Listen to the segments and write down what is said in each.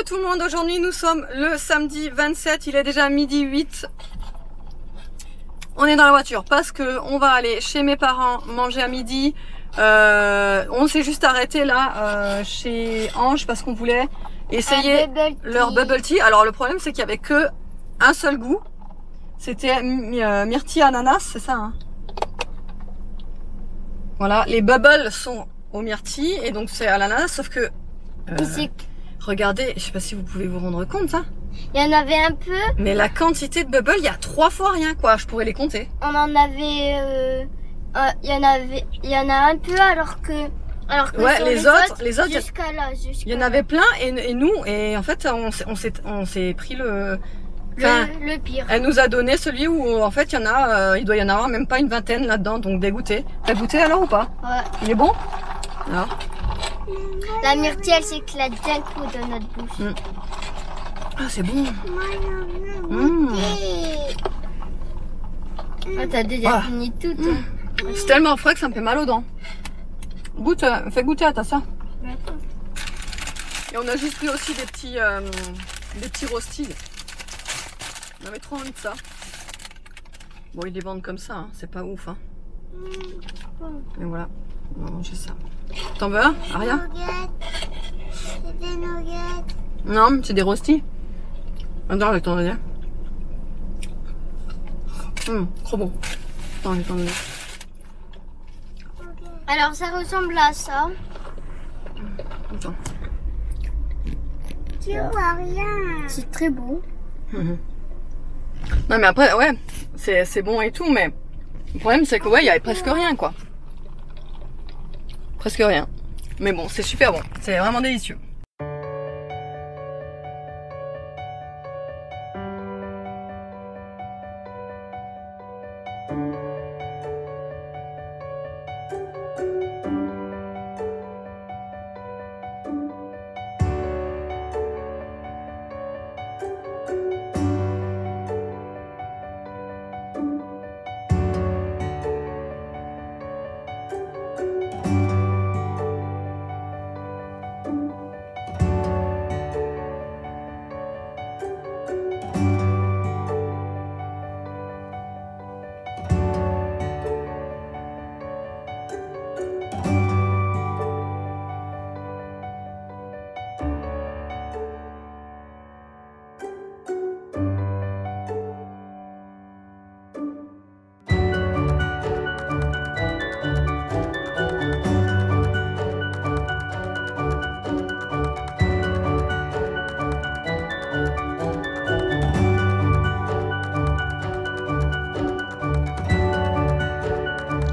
tout le monde, aujourd'hui nous sommes le samedi 27, il est déjà midi 8. On est dans la voiture parce que on va aller chez mes parents manger à midi. On s'est juste arrêté là chez Ange parce qu'on voulait essayer leur bubble tea. Alors le problème c'est qu'il y avait que un seul goût. C'était myrtille ananas, c'est ça hein. Voilà, les bubbles sont au myrtille et donc c'est à l'ananas sauf que regardez, je sais pas si vous pouvez vous rendre compte ça. Il y en avait un peu. Mais la quantité de bubbles, il y a 3 fois rien quoi, je pourrais les compter. On en avait il y en a un peu alors que ouais, sur les autres jusqu'à là, il y en avait plein et nous et en fait on s'est pris le pire. Elle nous a donné celui où en fait il y en a il doit y en avoir même pas une vingtaine là-dedans donc dégoûté. T'as goûté alors ou pas? Ouais. Il est bon? Alors la myrtille elle s'éclate d'un coup dans notre bouche. Ah c'est bon. Ah, t'as déjà fini tout. C'est tellement frais que ça me fait mal aux dents. Goûte, fais goûter à ta soeur. Et on a juste pris aussi des petits rostis. On avait trop envie de ça. Bon, ils les vendent comme ça, hein. C'est pas ouf. Hein. Et voilà, on va manger ça. T'en veux un, Aria? C'est des nuggets. Non, c'est des rostis. Attends, je vais t'en donner. Trop bon. Attends, je vais t'en donner. Alors ça ressemble à ça. Attends. Tu vois rien. C'est très beau. Non mais après, ouais, c'est bon et tout, mais le problème c'est que ouais, il y avait presque rien quoi. Presque rien. Mais bon, c'est super bon. C'est vraiment délicieux.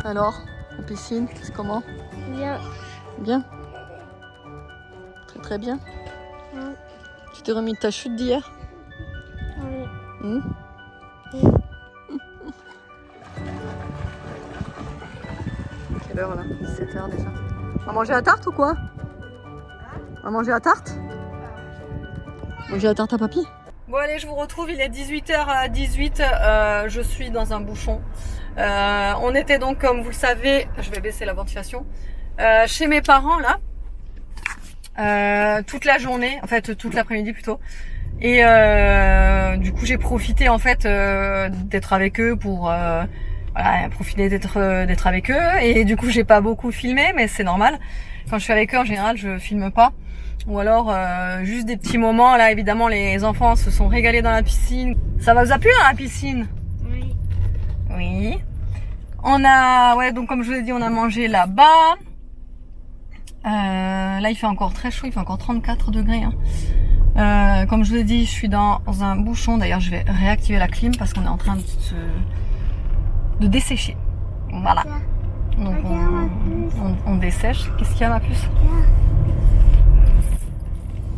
Alors, la piscine, c'est comment? Bien. Bien? Très très bien. Tu t'es remis de ta chute d'hier? Oui. Quelle heure là? 17h déjà. On va manger la tarte ou quoi? On va manger la tarte? Manger la tarte à papy? Bon allez, je vous retrouve, il est 18h18, je suis dans un bouchon. On était donc, comme vous le savez, je vais baisser la ventilation, chez mes parents là, toute la journée, en fait toute l'après-midi plutôt. Et du coup j'ai profité en fait d'être avec eux pour voilà, profiter d'être avec eux. Et du coup j'ai pas beaucoup filmé, mais c'est normal. Quand je suis avec eux en général je filme pas. Ou alors juste des petits moments. Là évidemment les enfants se sont régalés dans la piscine. Ça vous a plu dans la piscine? Oui. Oui. On a, ouais, donc comme je vous l'ai dit, on a mangé là-bas. Là il fait encore très chaud, il fait encore 34 degrés. Hein. Comme je vous l'ai dit, je suis dans un bouchon. D'ailleurs je vais réactiver la clim parce qu'on est en train de dessécher. Voilà. Donc on dessèche. Qu'est-ce qu'il y a ma puce?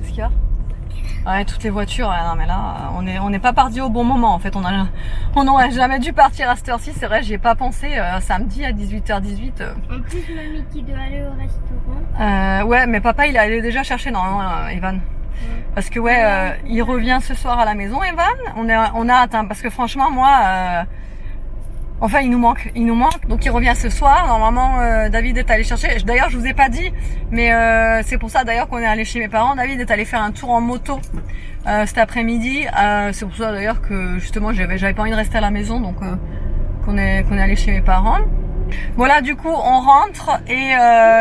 Qu'est-ce qu'il y a? Ouais, toutes les voitures, ouais, non mais là, on n'est pas parti au bon moment en fait. On n'aurait jamais dû partir à cette heure-ci, c'est vrai, j'y ai pas pensé. Samedi à 18h18. En plus, mamie qui doit aller au restaurant. Ouais, mais papa il est allé déjà chercher, non, Evan. Parce que ouais, il revient ce soir à la maison, Evan. On a hâte, hein, parce que franchement, moi, Enfin, il nous manque. Donc, il revient ce soir. Normalement, David est allé chercher. D'ailleurs, je vous ai pas dit, mais c'est pour ça d'ailleurs qu'on est allé chez mes parents. David est allé faire un tour en moto cet après-midi. C'est pour ça d'ailleurs que justement, j'avais pas envie de rester à la maison, donc qu'on est allé chez mes parents. Voilà, du coup, on rentre et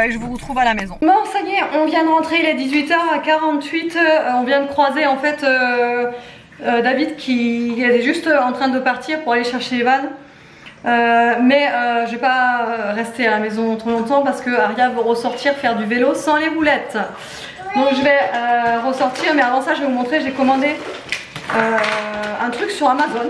je vous retrouve à la maison. Bon, ça y est, on vient de rentrer. Il est 18h48. On vient de croiser en fait David qui est juste en train de partir pour aller chercher Evan. Mais je vais pas rester à la maison trop longtemps parce que Aria veut ressortir faire du vélo sans les roulettes. Donc je vais ressortir, mais avant ça je vais vous montrer, j'ai commandé un truc sur Amazon.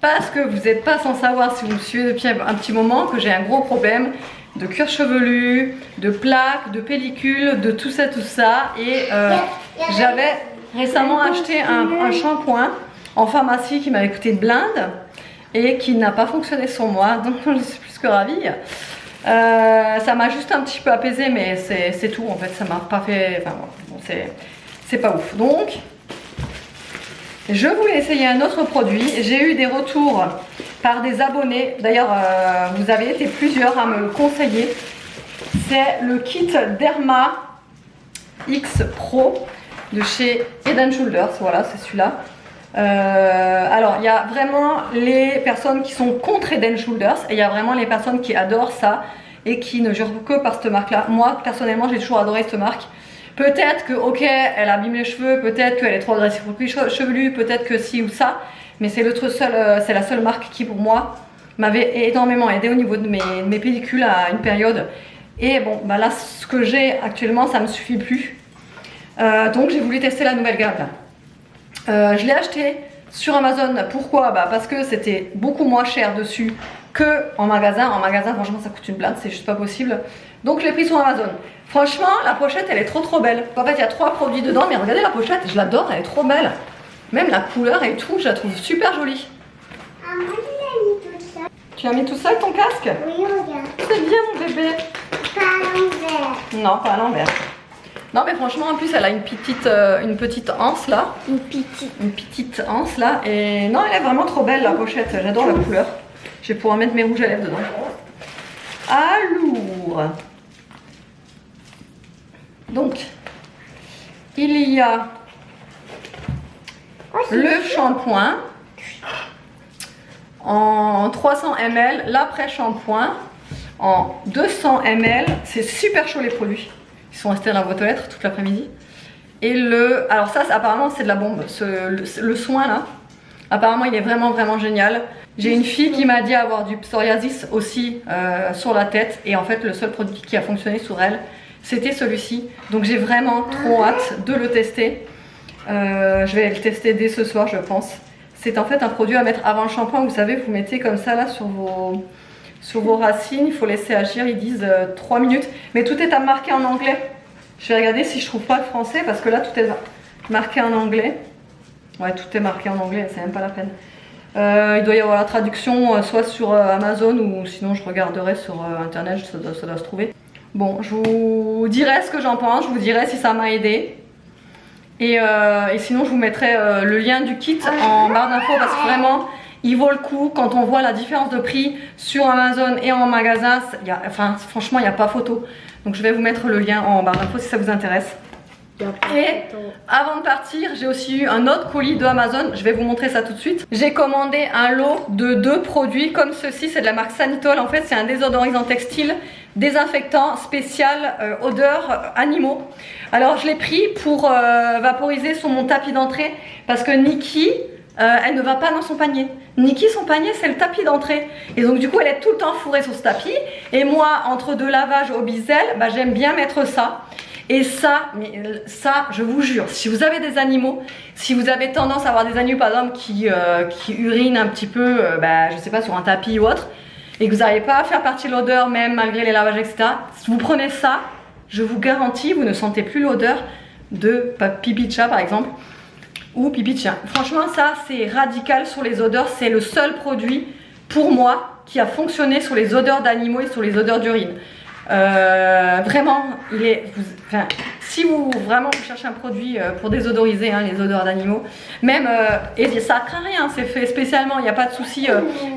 Parce que vous n'êtes pas sans savoir, si vous me suivez depuis un petit moment, que j'ai un gros problème de cuir chevelu, de plaques, de pellicules, de tout ça. Et j'avais récemment acheté un shampoing en pharmacie qui m'avait coûté une blinde et qui n'a pas fonctionné sur moi, donc je suis plus que ravie. Ça m'a juste un petit peu apaisé, mais c'est tout en fait, ça m'a pas fait, enfin bon, c'est pas ouf. Donc je voulais essayer un autre produit. J'ai eu des retours par des abonnés, d'ailleurs vous avez été plusieurs à me le conseiller. C'est le kit Derma X Pro de chez Head & Shoulders, voilà, c'est celui-là. Alors il y a vraiment les personnes qui sont contre Head & Shoulders et il y a vraiment les personnes qui adorent ça et qui ne jurent que par cette marque là. Moi personnellement j'ai toujours adoré cette marque. Peut-être que ok elle abîme les cheveux, peut-être qu'elle est trop agressive pour le cuir chevelu, peut-être que ci ou ça, mais c'est la seule marque qui pour moi m'avait énormément aidé au niveau de mes pellicules à une période. Et bon bah là ce que j'ai actuellement ça me suffit plus, donc j'ai voulu tester la nouvelle gamme là. Je l'ai acheté sur Amazon. Pourquoi? Bah parce que c'était beaucoup moins cher dessus que en magasin. En magasin franchement ça coûte une blinde, c'est juste pas possible. Donc je l'ai pris sur Amazon. Franchement la pochette elle est trop belle. En fait il y a 3 produits dedans, mais regardez la pochette, je l'adore, elle est trop belle. Même la couleur et tout, je la trouve super jolie. Ah, moi je l'ai mis tout ça. Tu as mis tout seul ton casque? Oui, regarde. C'est bien mon bébé. Pas à l'envers. Non, pas à l'envers. Non mais franchement en plus elle a une petite anse là. Une petite anse là. Et non elle est vraiment trop belle la pochette, j'adore la couleur. Je vais pouvoir mettre mes rouges à lèvres dedans. Alors donc il y a le shampoing en 300 ml, l'après-shampoing en 200 ml. C'est super chaud les produits. Ils sont restés dans la boîte aux lettres toute l'après-midi. Et alors ça apparemment c'est de la bombe, le soin là. Apparemment il est vraiment génial. J'ai une fille qui m'a dit avoir du psoriasis aussi sur la tête. Et en fait le seul produit qui a fonctionné sur elle c'était celui-ci. Donc j'ai vraiment trop hâte de le tester. Je vais le tester dès ce soir je pense. C'est en fait un produit à mettre avant le shampoing. Vous savez, vous mettez comme ça là sur vos racines. Il faut laisser agir, ils disent 3 minutes. Mais tout est à marquer en anglais. Je vais regarder si je trouve pas le français parce que là tout est marqué en anglais. Ouais, tout est marqué en anglais, c'est même pas la peine. Il doit y avoir la traduction soit sur Amazon ou sinon je regarderai sur internet, ça doit se trouver. Bon, je vous dirai ce que j'en pense, je vous dirai si ça m'a aidé. Et sinon je vous mettrai le lien du kit en barre d'infos parce que vraiment il vaut le coup. Quand on voit la différence de prix sur Amazon et en magasin, franchement il n'y a pas photo. Donc je vais vous mettre le lien en barre d'infos si ça vous intéresse. Et avant de partir, j'ai aussi eu un autre colis de Amazon. Je vais vous montrer ça tout de suite. J'ai commandé un lot de 2 produits comme ceci. C'est de la marque Sanitol. En fait, c'est un désodorisant textile désinfectant spécial odeur animaux. Alors, je l'ai pris pour vaporiser sur mon tapis d'entrée parce que Nikki, elle ne va pas dans son panier. Nikki, son panier, c'est le tapis d'entrée. Et donc, du coup, elle est tout le temps fourrée sur ce tapis. Et moi, entre 2 lavages au bisel, bah, j'aime bien mettre ça. Et ça, je vous jure, si vous avez des animaux, si vous avez tendance à avoir des animaux par exemple qui urinent un petit peu, je sais pas, sur un tapis ou autre, et que vous n'arrivez pas à faire partir l'odeur même malgré les lavages, etc. Si vous prenez ça, je vous garantis, vous ne sentez plus l'odeur de pipi de chat par exemple, ou pipi de chien. Franchement, ça c'est radical sur les odeurs, c'est le seul produit pour moi qui a fonctionné sur les odeurs d'animaux et sur les odeurs d'urine. Vraiment, si vous cherchez un produit pour désodoriser les odeurs d'animaux, même, et ça craint rien, c'est fait spécialement, il n'y a pas de souci,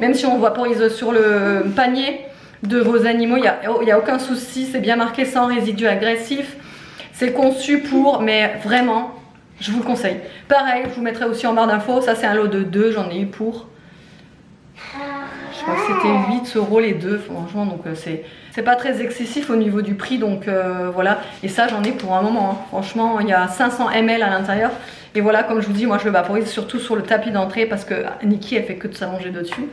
même si on vaporise sur le panier de vos animaux, il n'y a aucun souci, c'est bien marqué sans résidus agressifs, c'est conçu pour, mais vraiment, je vous le conseille. Pareil, je vous mettrai aussi en barre d'infos, ça c'est un lot de 2, j'en ai eu pour... Je crois que c'était 8 € les deux, franchement, donc c'est pas très excessif au niveau du prix, donc voilà. Et ça, j'en ai pour un moment, hein. Franchement, il y a 500 ml à l'intérieur. Et voilà, comme je vous dis, moi je le vaporise surtout sur le tapis d'entrée parce que Niki, elle fait que de s'allonger dessus.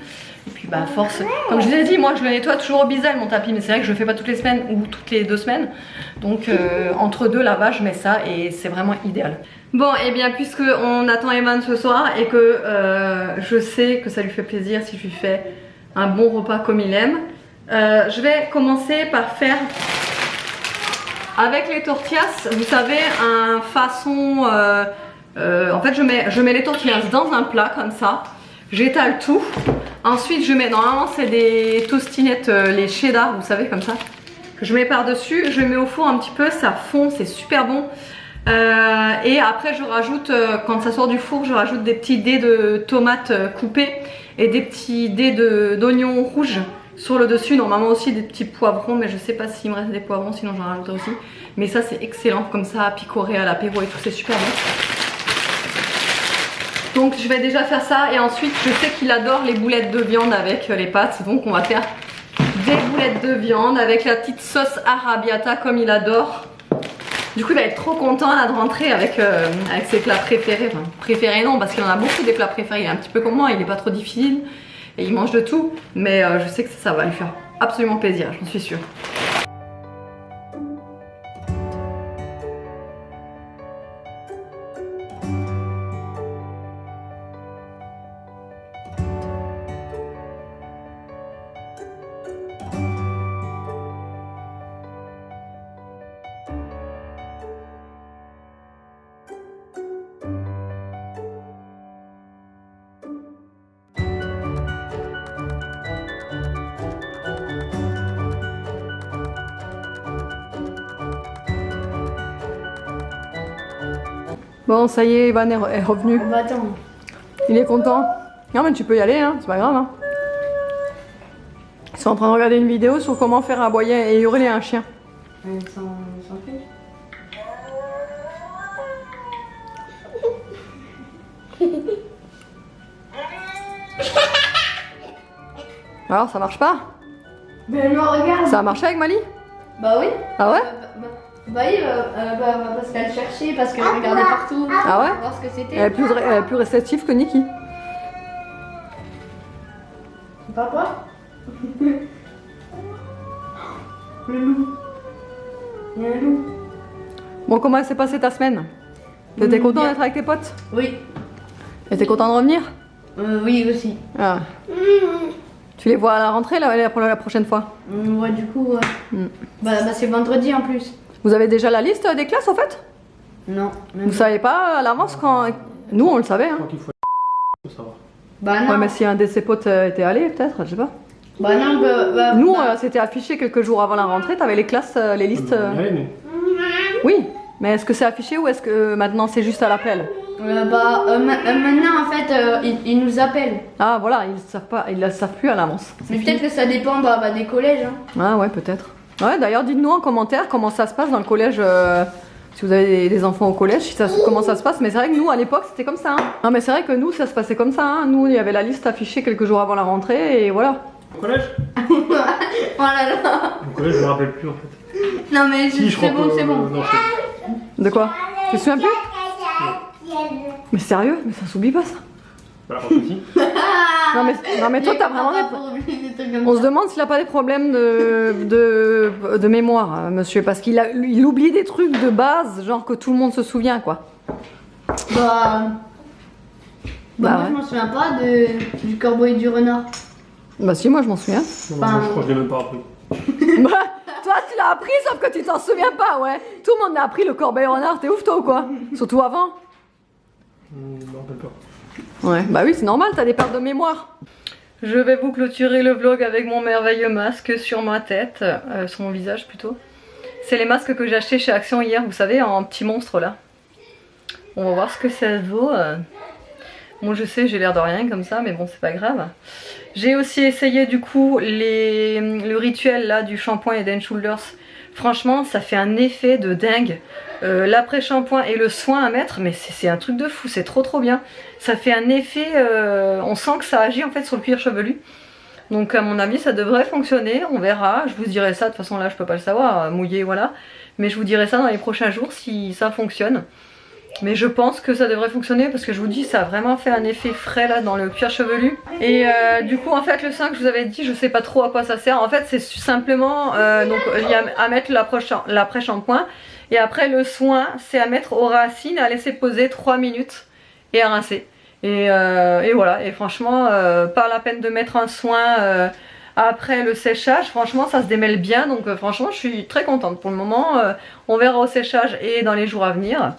Et puis, bah, force, comme je vous ai dit, moi je le nettoie toujours au bisel mon tapis, mais c'est vrai que je le fais pas toutes les semaines ou toutes les 2 semaines. Donc, entre 2 lavages, je mets ça et c'est vraiment idéal. Bon, et bien, puisque on attend Evan ce soir et que je sais que ça lui fait plaisir si je lui fais un bon repas comme il aime, je vais commencer par faire avec les tortillas, vous savez, un façon en fait je mets les tortillas dans un plat comme ça, j'étale tout, ensuite je mets, normalement c'est des tostinettes, les cheddar, vous savez, comme ça, que je mets par dessus, je mets au four un petit peu, ça fond, c'est super bon. Et après je rajoute, quand ça sort du four, je rajoute des petits dés de tomates coupées et des petits dés d'oignons rouges sur le dessus, normalement aussi des petits poivrons, mais je sais pas s'il me reste des poivrons, sinon j'en rajouterai aussi. Mais ça c'est excellent, comme ça à picorer à l'apéro et tout, c'est super bon. Donc je vais déjà faire ça, et ensuite je sais qu'il adore les boulettes de viande avec les pâtes, donc on va faire des boulettes de viande avec la petite sauce arrabbiata comme il adore. Du coup il va être trop content là de rentrer avec ses plats préférés. Enfin préférés non, parce qu'il en a beaucoup des plats préférés, il est un petit peu comme moi, il est pas trop difficile et il mange de tout. Mais je sais que ça va lui faire absolument plaisir, j'en suis sûre. Bon, ça y est, Evan est revenu. Bah attends. Il est content. Non mais tu peux y aller, hein, c'est pas grave. Hein. Ils sont en train de regarder une vidéo sur comment faire aboyer et hurler un chien. Sans fiche. Alors, ça marche pas? Ben non, regarde. Ça a marché avec Mali? Bah oui. Ah ouais? Bah oui, parce qu'elle cherchait, parce qu'elle regardait partout. Ah ouais? Pour voir ce que c'était. Elle est plus réceptive que Niki. Papa. Le loup. Il y a un loup. Bon, comment s'est passée ta semaine? T'étais content d'être avec tes potes? Oui. Et t'es content de revenir? Oui aussi. Ah. Tu les vois à la rentrée là, pour la prochaine fois? Ouais, du coup, bah c'est vendredi en plus. Vous avez déjà la liste des classes en fait? Non. Vous savez pas à l'avance quand... Nous on le savait hein. Il faut savoir. Bah non. Ouais mais si un de ses potes était allé peut-être, je sais pas. Bah non, Nous c'était affiché quelques jours avant la rentrée, t'avais les classes, les listes... Mais... Oui, mais est-ce que c'est affiché ou est-ce que maintenant c'est juste à l'appel? Maintenant en fait ils nous appellent. Ah voilà, ils le savent plus à l'avance. Mais peut-être que ça dépend des collèges. Hein. Ah ouais peut-être. Ouais d'ailleurs dites-nous en commentaire comment ça se passe dans le collège, si vous avez des enfants au collège, comment ça se passe. Mais c'est vrai que nous à l'époque c'était comme ça. Hein. Non mais c'est vrai que nous ça se passait comme ça. Hein. Nous il y avait la liste affichée quelques jours avant la rentrée et voilà. Au collège? Oh là là. Au collège je me rappelle plus en fait. Non mais Si, je crois c'est bon, que... c'est bon. Non, De quoi? Tu te souviens plus? Mais sérieux? Mais ça s'oublie pas ça? Voilà, par contre, si. Non mais toi t'as vraiment des... On se demande s'il a pas des problèmes de mémoire, monsieur, parce qu'il oublie des trucs de base, genre que tout le monde se souvient quoi. Moi ouais. je m'en souviens pas du corbeau et du renard. Bah si, moi je m'en souviens. Non, moi, je crois que je l'ai même pas appris. Bah, toi tu l'as appris sauf que tu t'en souviens pas, ouais. Tout le monde a appris le corbeau et le renard, t'es ouf toi ou quoi? Surtout avant. Je me rappelle pas. Ouais, bah oui c'est normal, t'as des pertes de mémoire. Je vais vous clôturer le vlog avec mon merveilleux masque sur ma tête, sur mon visage plutôt. C'est les masques que j'ai achetés chez Action hier, vous savez, en petit monstre là. On va voir ce que ça vaut. Bon, je sais, j'ai l'air de rien comme ça, mais bon, c'est pas grave. J'ai aussi essayé du coup le rituel là du shampoing Head & Shoulders. Franchement, ça fait un effet de dingue. L'après-shampoing et le soin à mettre, mais c'est un truc de fou, c'est trop bien. Ça fait un effet, on sent que ça agit en fait sur le cuir chevelu. Donc à mon avis ça devrait fonctionner, on verra. Je vous dirai ça, de toute façon là je peux pas le savoir, mouillé voilà. Mais je vous dirai ça dans les prochains jours si ça fonctionne. Mais je pense que ça devrait fonctionner parce que je vous dis ça a vraiment fait un effet frais là dans le cuir chevelu. Et du coup en fait le 5 je vous avais dit, je sais pas trop à quoi ça sert. En fait c'est simplement donc il y a à mettre l'après-shampoing. Et après le soin c'est à mettre aux racines, à laisser poser 3 minutes et à rincer. Et voilà, et franchement pas la peine de mettre un soin après le séchage, franchement ça se démêle bien. Donc franchement je suis très contente pour le moment. On verra au séchage et dans les jours à venir.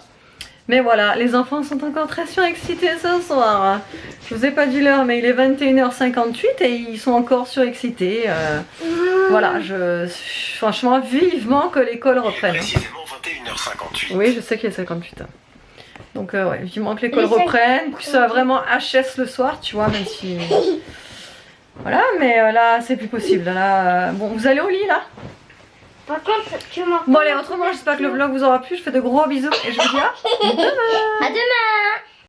Mais voilà, les enfants sont encore très surexcités ce soir. Je vous ai pas dit l'heure, mais il est 21h58 et ils sont encore surexcités. Voilà, franchement, vivement que l'école reprenne. Précisément 21h58. Oui, je sais qu'il est 58. Donc ouais, vivement que l'école reprenne, que ça vraiment HS le soir, tu vois, même si... Voilà, mais là, c'est plus possible. Là, bon, vous allez au lit, là? Par contre, tu m'en... Bon allez, autrement, j'espère que le vlog vous aura plu. Je fais de gros bisous et je vous dis à demain. À demain.